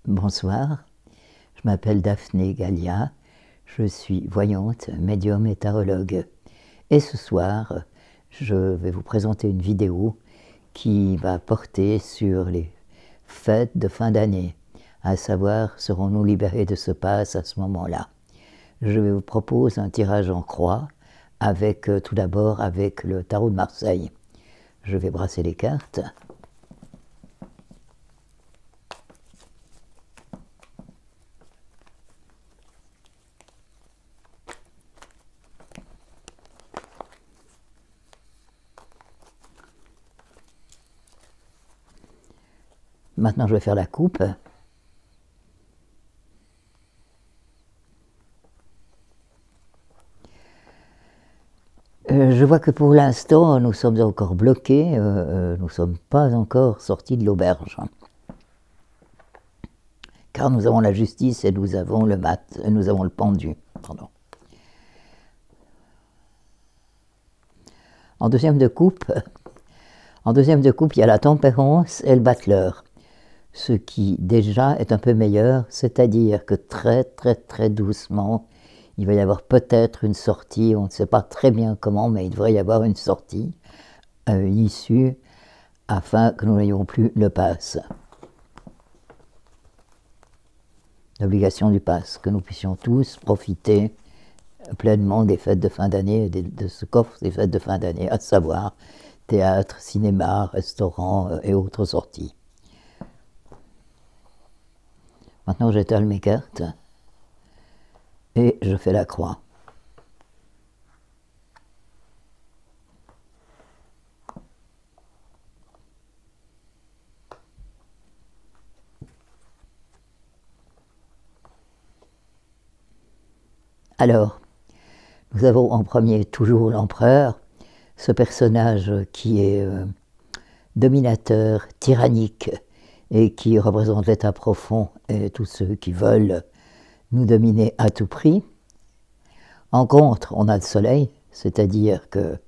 Bonsoir, je m'appelle Daphné Gallia, je suis voyante, médium et tarologue. Et ce soir, je vais vous présenter une vidéo qui va porter sur les fêtes de fin d'année, à savoir, serons-nous libérés de ce passe à ce moment-là. Je vous propose un tirage en croix, avec tout d'abord avec le tarot de Marseille. Je vais brasser les cartes. Maintenant, je vais faire la coupe. Je vois que pour l'instant, nous sommes encore bloqués, nous ne sommes pas encore sortis de l'auberge. Car nous avons la justice et nous avons le mat, nous avons le pendu. Pardon. En deuxième de coupe, il y a la tempérance et le battleur. Ce qui déjà est un peu meilleur, c'est-à-dire que très doucement, il va y avoir peut-être une sortie, on ne sait pas très bien comment, mais il devrait y avoir une sortie, une issue, afin que nous n'ayons plus le pass. L'obligation du pass, que nous puissions tous profiter pleinement des fêtes de fin d'année, de ce coffre des fêtes de fin d'année, à savoir théâtre, cinéma, restaurant et autres sorties. Maintenant, j'étale mes cartes et je fais la croix. Alors, nous avons en premier toujours l'empereur, ce personnage qui est dominateur, tyrannique, et qui représente l'état profond et tous ceux qui veulent nous dominer à tout prix. En contre, on a le soleil, c'est-à-dire que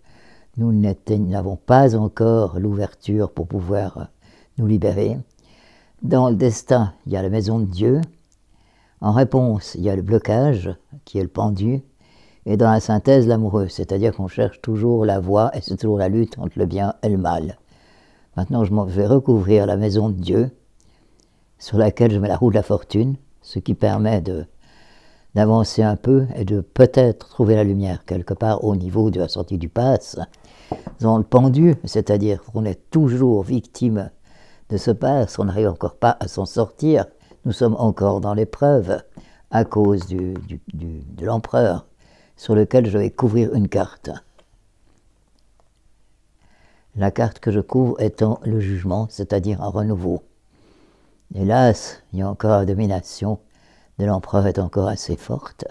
nous n'avons pas encore l'ouverture pour pouvoir nous libérer. Dans le destin, il y a la maison de Dieu. En réponse, il y a le blocage, qui est le pendu. Et dans la synthèse, l'amoureux, c'est-à-dire qu'on cherche toujours la voie, et c'est toujours la lutte entre le bien et le mal. Maintenant, je vais recouvrir la maison de Dieu, sur laquelle je mets la roue de la fortune, ce qui permet d'avancer un peu et de peut-être trouver la lumière quelque part au niveau de la sortie du pass. Dans le pendu, c'est-à-dire qu'on est toujours victime de ce pass, on n'arrive encore pas à s'en sortir, nous sommes encore dans l'épreuve à cause de l'empereur, sur lequel je vais couvrir une carte. La carte que je couvre étant le jugement, c'est-à-dire un renouveau. Hélas, il y a encore la domination de l'empereur est encore assez forte.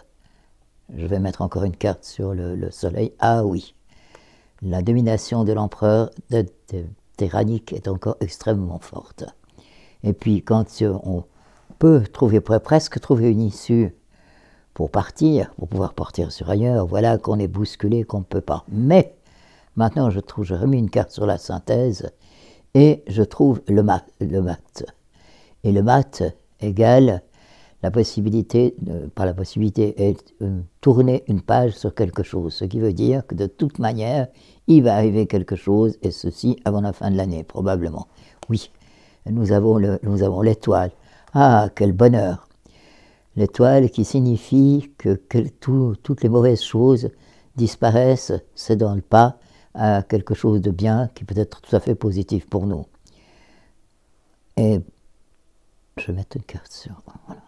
Je vais mettre encore une carte sur le soleil. Ah oui, la domination de l'empereur tyrannique est encore extrêmement forte. Et puis quand on peut presque trouver une issue pour partir, pour pouvoir partir sur ailleurs, voilà qu'on est bousculé, qu'on ne peut pas. Mais maintenant, je remets une carte sur la synthèse et je trouve le mat. Et le mat égale la possibilité, pas la possibilité, est tourner une page sur quelque chose. Ce qui veut dire que de toute manière, il va arriver quelque chose, et ceci avant la fin de l'année, probablement. Oui, nous avons l'étoile. Ah, quel bonheur! L'étoile qui signifie que toutes les mauvaises choses disparaissent, c'est dans le pas à quelque chose de bien qui peut être tout à fait positif pour nous. Et je vais mettre une carte sur... Voilà.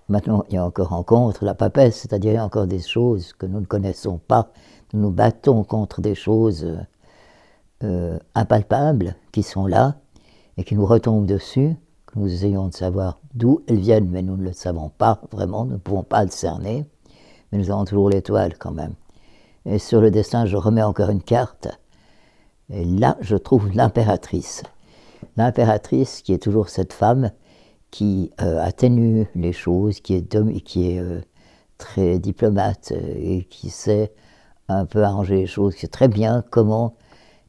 Maintenant, il y a encore en contre la papesse, c'est-à-dire il y a encore des choses que nous ne connaissons pas. Nous nous battons contre des choses impalpables qui sont là et qui nous retombent dessus, que nous essayons de savoir d'où elles viennent, mais nous ne le savons pas vraiment, nous ne pouvons pas le cerner, mais nous avons toujours l'étoile quand même. Et sur le destin, je remets encore une carte, et là, je trouve l'impératrice. L'impératrice qui est toujours cette femme qui atténue les choses, qui est très diplomate et qui sait un peu arranger les choses, qui sait très bien comment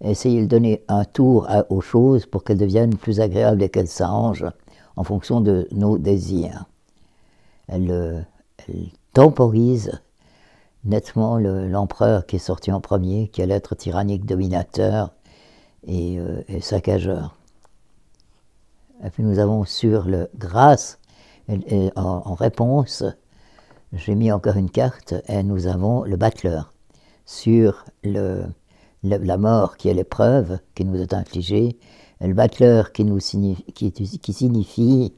essayer de donner un tour aux choses pour qu'elles deviennent plus agréables et qu'elles s'arrangent en fonction de nos désirs. Elle temporise nettement l'empereur qui est sorti en premier, qui est l'être tyrannique, dominateur et saccageur. Et puis nous avons sur le grâce, et en réponse, j'ai mis encore une carte et nous avons le battleur sur la mort qui est l'épreuve qui nous est infligée, et le battleur qui signifie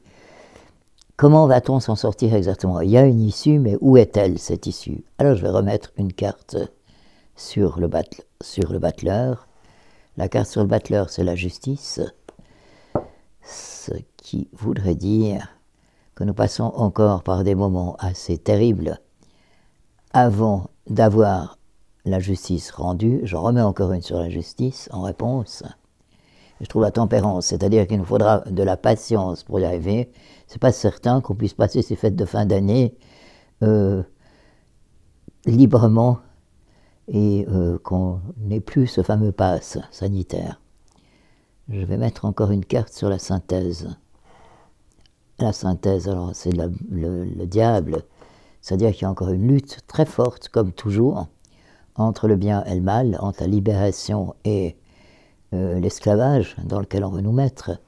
comment va-t-on s'en sortir exactement. Il y a une issue, mais où est-elle cette issue? Alors je vais remettre une carte sur le battleur. La carte sur le battleur, c'est la justice, ce qui voudrait dire que nous passons encore par des moments assez terribles avant d'avoir la justice rendue. Je remets encore une sur la justice en réponse. Je trouve la tempérance, c'est-à-dire qu'il nous faudra de la patience pour y arriver. C'est pas certain qu'on puisse passer ces fêtes de fin d'année librement et qu'on n'ait plus ce fameux pass sanitaire. Je vais mettre encore une carte sur la synthèse. La synthèse, alors c'est le diable, c'est-à-dire qu'il y a encore une lutte très forte, comme toujours, entre le bien et le mal, entre la libération et l'esclavage dans lequel on veut nous mettre,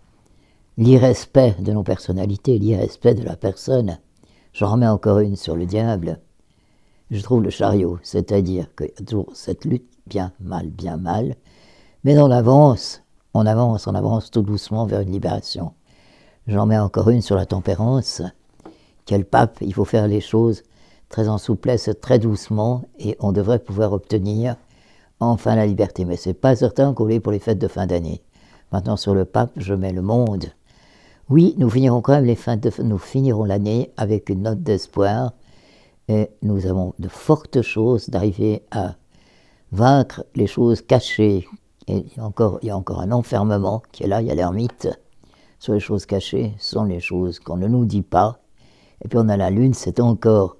l'irrespect de nos personnalités, l'irrespect de la personne. J'en remets encore une sur le diable. Je trouve le chariot, c'est-à-dire qu'il y a toujours cette lutte bien mal, mais on avance tout doucement vers une libération. J'en mets encore une sur la tempérance. Quel pape, il faut faire les choses très en souplesse, très doucement, et on devrait pouvoir obtenir enfin la liberté. Mais c'est pas certain qu'on l'ait pour les fêtes de fin d'année. Maintenant sur le pape, je mets le monde. Oui, nous finirons quand même nous finirons l'année avec une note d'espoir, et nous avons de fortes choses d'arriver à vaincre les choses cachées. Et il y a encore un enfermement qui est là, il y a l'ermite. Sur les choses cachées, ce sont les choses qu'on ne nous dit pas. Et puis on a la lune, c'est encore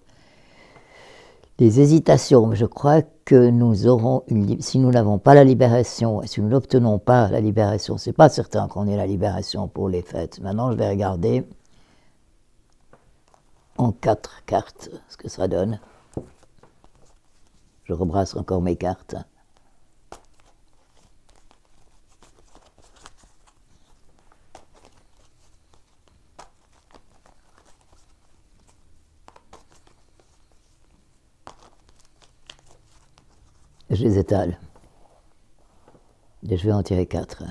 des hésitations. Mais je crois que nous aurons si nous n'avons pas la libération, et si nous n'obtenons pas la libération, c'est pas certain qu'on ait la libération pour les fêtes. Maintenant, je vais regarder en 4 cartes ce que ça donne. Je rebrasse encore mes cartes. Je les étale. Et je vais en tirer 4.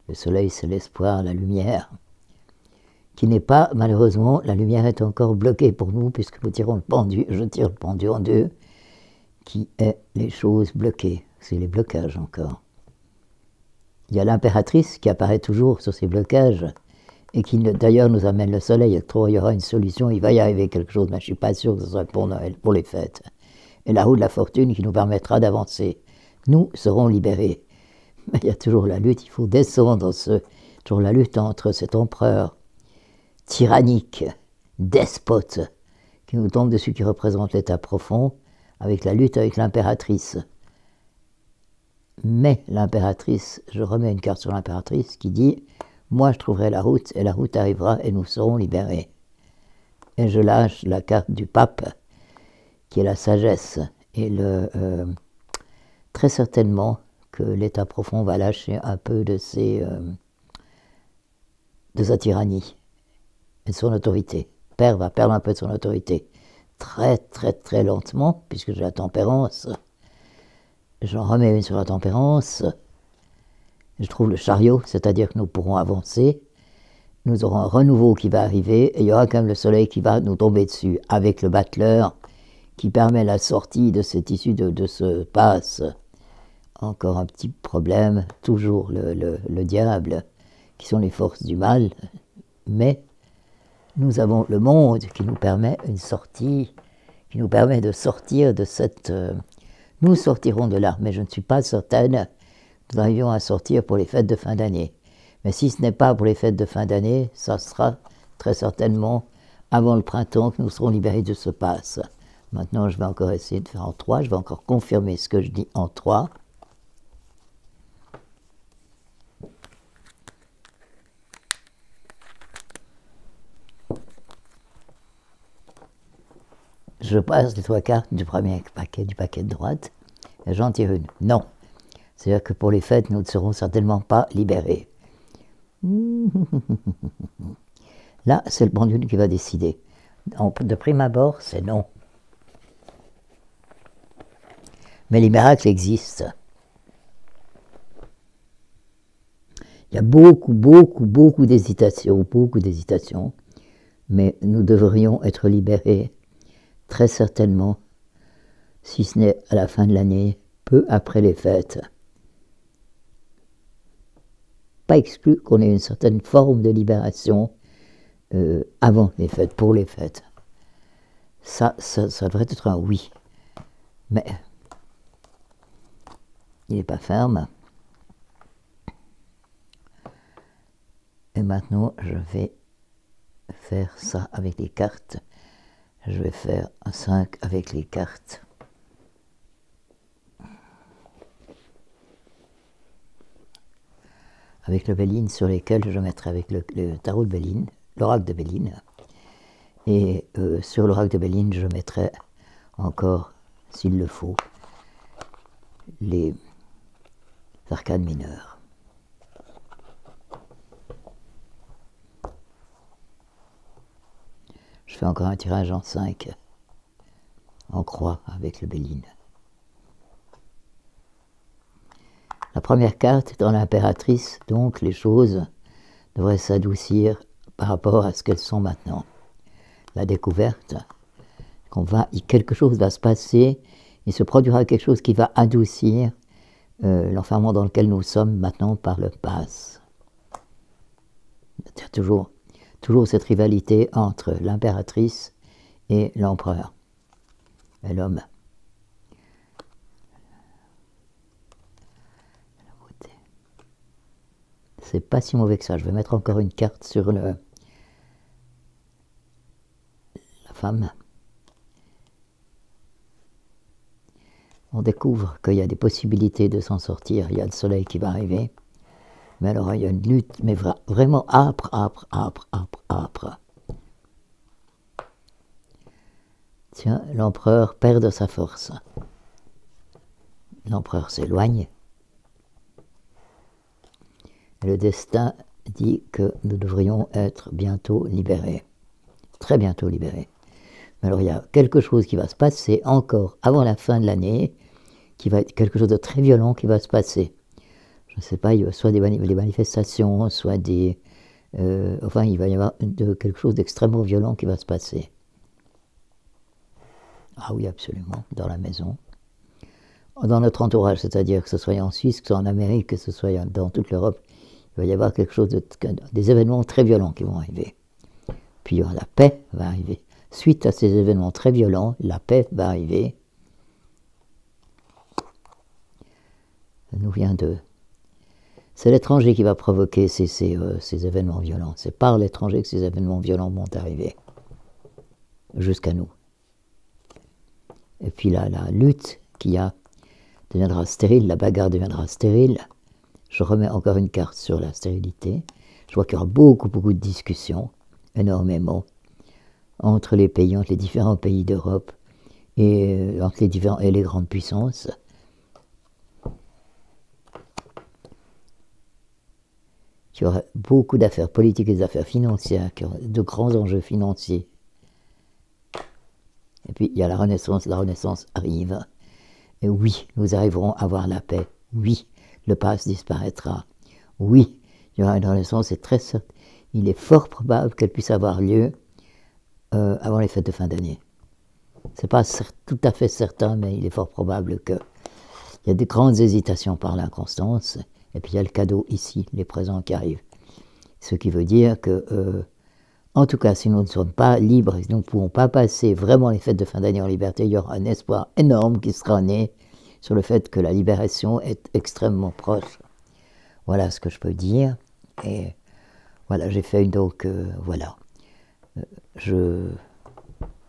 Le soleil, c'est l'espoir, la lumière, qui n'est pas, malheureusement, la lumière est encore bloquée pour nous, puisque nous tirons le pendu, je tire le pendu en 2, qui est les choses bloquées. C'est les blocages encore. Il y a l'impératrice qui apparaît toujours sur ces blocages, et qui d'ailleurs nous amène le soleil. Il y aura une solution, il va y arriver quelque chose, mais je ne suis pas sûr que ce soit pour Noël, pour les fêtes. Et la roue de la fortune qui nous permettra d'avancer. Nous serons libérés. Mais il y a toujours la lutte, il faut descendre toujours la lutte entre cet empereur tyrannique, despote, qui nous tombe dessus, qui représente l'état profond, avec la lutte avec l'impératrice. Mais l'impératrice, je remets une carte sur l'impératrice qui dit « Moi je trouverai la route, et la route arrivera, et nous serons libérés. » Et je lâche la carte du pape, qui est la sagesse, et très certainement que l'état profond va lâcher un peu de sa tyrannie et de son autorité. Le père va perdre un peu de son autorité, très très très lentement, puisque j'ai la tempérance. J'en remets une sur la tempérance. Je trouve le chariot, c'est-à-dire que nous pourrons avancer. Nous aurons un renouveau qui va arriver, et il y aura quand même le soleil qui va nous tomber dessus, avec le battleur qui permet la sortie de cette issue de ce passe. Encore un petit problème, toujours le diable, qui sont les forces du mal, mais nous avons le monde qui nous permet une sortie, qui nous permet de sortir de cette... nous sortirons de là, mais je ne suis pas certaine que nous arrivions à sortir pour les fêtes de fin d'année. Mais si ce n'est pas pour les fêtes de fin d'année, ça sera très certainement avant le printemps que nous serons libérés de ce passe. Maintenant, je vais encore essayer de faire en 3, je vais encore confirmer ce que je dis en 3. je passe les 3 cartes du premier paquet, du paquet de droite, et j'en tire une. Non. C'est-à-dire que pour les fêtes, nous ne serons certainement pas libérés. Là, c'est le pendule qui va décider. De prime abord, c'est non. Mais les miracles existent. Il y a beaucoup d'hésitations, mais nous devrions être libérés très certainement, si ce n'est à la fin de l'année, peu après les fêtes. Pas exclu qu'on ait une certaine forme de libération avant les fêtes, pour les fêtes. Ça devrait être un oui. Mais il n'est pas ferme. Et maintenant, je vais faire ça avec les cartes. Je vais faire un 5 avec les cartes. Avec le Béline sur lesquels je mettrai avec le tarot de Béline, l'oracle de Béline. Et sur l'oracle de Béline, je mettrai encore, s'il le faut, les arcanes mineures. Je fais encore un tirage en 5, en croix avec le Béline. La première carte dans l'impératrice, donc les choses devraient s'adoucir par rapport à ce qu'elles sont maintenant. La découverte, quelque chose va se passer, il se produira quelque chose qui va adoucir l'enfermement dans lequel nous sommes maintenant par le passe. Il y a toujours cette rivalité entre l'impératrice et l'empereur, et l'homme. C'est pas si mauvais que ça. Je vais mettre encore une carte sur la femme. On découvre qu'il y a des possibilités de s'en sortir. Il y a le soleil qui va arriver. Mais alors, il y a une lutte, mais vraiment âpre. Tiens, l'empereur perd de sa force. L'empereur s'éloigne. Le destin dit que nous devrions être bientôt libérés. Très bientôt libérés. Mais alors, il y a quelque chose qui va se passer encore avant la fin de l'année, qui va être quelque chose de très violent qui va se passer. Je ne sais pas, il y a soit des manifestations, soit des... enfin, il va y avoir quelque chose d'extrêmement violent qui va se passer. Ah oui, absolument, dans la maison. Dans notre entourage, c'est-à-dire que ce soit en Suisse, que ce soit en Amérique, que ce soit dans toute l'Europe, il va y avoir quelque chose des événements très violents qui vont arriver. Puis la paix va arriver. Suite à ces événements très violents, la paix va arriver. Ça nous vient de... C'est l'étranger qui va provoquer ces événements violents. C'est par l'étranger que ces événements violents vont arriver. Jusqu'à nous. Et puis là, la lutte qu'il y a deviendra stérile, la bagarre deviendra stérile. Je remets encore une carte sur la stérilité. Je vois qu'il y aura beaucoup de discussions, énormément, entre les pays, entre les différents pays d'Europe et entre les grandes puissances. Il y aura beaucoup d'affaires politiques et des affaires financières, de grands enjeux financiers. Et puis il y a la Renaissance arrive. Et oui, nous arriverons à avoir la paix. Oui, le passe disparaîtra. Oui, il y aura une Renaissance, c'est très certain. Il est fort probable qu'elle puisse avoir lieu avant les fêtes de fin d'année. C'est pas tout à fait certain, mais il est fort probable qu'il y a des grandes hésitations par l'inconstance. Et puis il y a le cadeau ici, les présents qui arrivent. Ce qui veut dire que, en tout cas, si nous ne sommes pas libres, si nous ne pouvons pas passer vraiment les fêtes de fin d'année en liberté, il y aura un espoir énorme qui sera né sur le fait que la libération est extrêmement proche. Voilà ce que je peux dire. Et voilà, j'ai fait donc, voilà.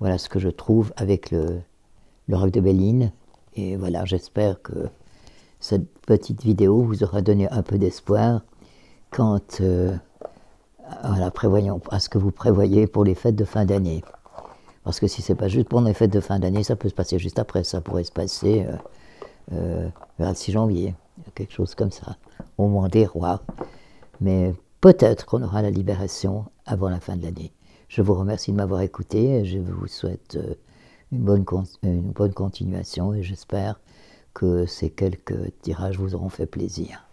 Voilà ce que je trouve avec le roc de Béline. Et voilà, j'espère que cette petite vidéo vous aura donné un peu d'espoir quant à ce que vous prévoyez pour les fêtes de fin d'année. Parce que si c'est pas juste pour les fêtes de fin d'année, ça peut se passer juste après. Ça pourrait se passer vers le 6 janvier, quelque chose comme ça, au moment des rois. Mais peut-être qu'on aura la libération avant la fin de l'année. Je vous remercie de m'avoir écouté et je vous souhaite une bonne continuation et j'espère que ces quelques tirages vous auront fait plaisir.